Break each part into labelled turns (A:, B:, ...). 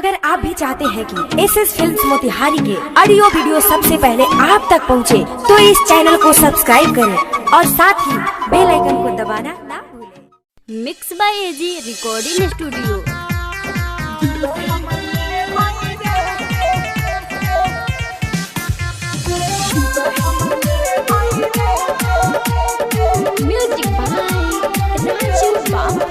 A: अगर आप भी चाहते हैं कि SS फिल्म्स मोतिहारी के ऑडियो वीडियो सबसे पहले आप तक पहुंचे, तो इस चैनल को सब्सक्राइब करें और साथ ही बेल आइकन को दबाना ना भूलें।
B: Mix by AG recording studio. Music by Raju Babu.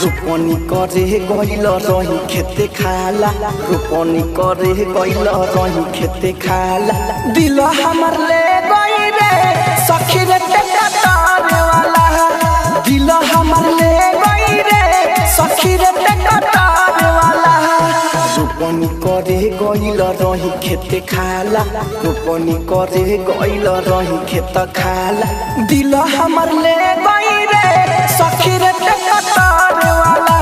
C: रोपनी करे गइल रही खेते खाला, रोपनी करे गइल रही खेते खाला। दिल हमर ले गई रे सखी रे टेकटार वाला, दिल हमर ले गई रे सखी रे टेकटार वाला। रोपनी करे गइल रही खेते खाला, रोपनी करे गइल रही खेत खाला। दिल हमर ले गई रे सखी रे टेकटार वाला,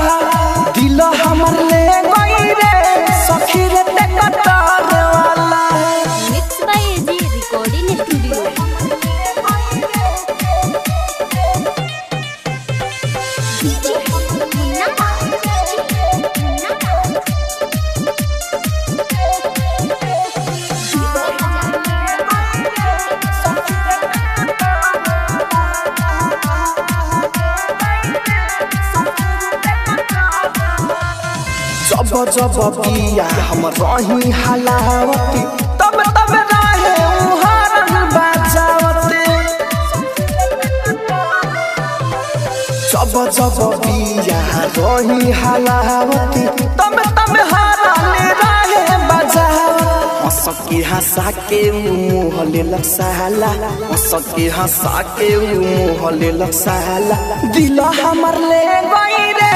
C: दिल हमर ले गई रे सखी रे टेकटार वाला।
B: Mix by AG recording studio.
C: जब जब पिया हम रही हलावती, तब तब रहे उहरन बजावती। जब जब पिया रही हलावती, तब तब हरन रहे बजावती। हंस के हंसा के मुँह ले लसाला, हंस के हंसा के मुँह ले लसाला। दिल हमर ले गई रे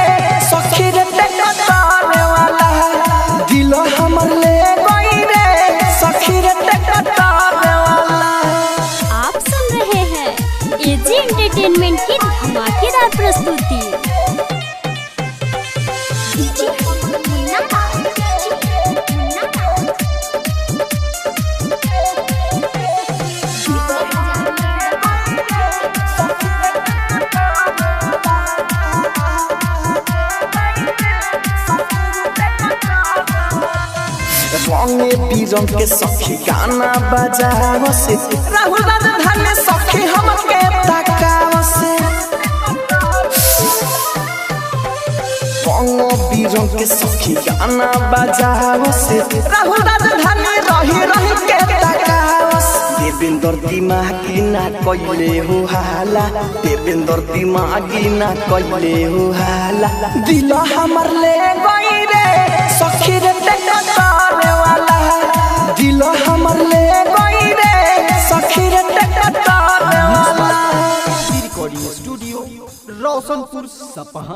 C: सखी रे टेकटार वाला, दिल हमर ले गई रे सखी रे टेकटार वाला।
B: आप सुन रहे हैं एजी एंटरटेनमेंट की धमाकेदार प्रस्तुति।
C: रंगे बीरंग के सखी गाना बजाव से, राहुल राजधानी सखी हमके तकाव से। रंगे बीरंग के सखी गाना बजाव से, राहुल राजधानी रही रही के तकाव से। देवेंद्र दिमागी ना कइले हो हाला, देवेंद्र दिमागी ना कइले हो हाला। दिल हमर ले गई रे सखी रे टेकटार वाला, दिल हमर ले गई रे सखी रे टेकटार वाला।
D: रिकॉर्डिंग स्टूडियो रोशनपुर सपहा।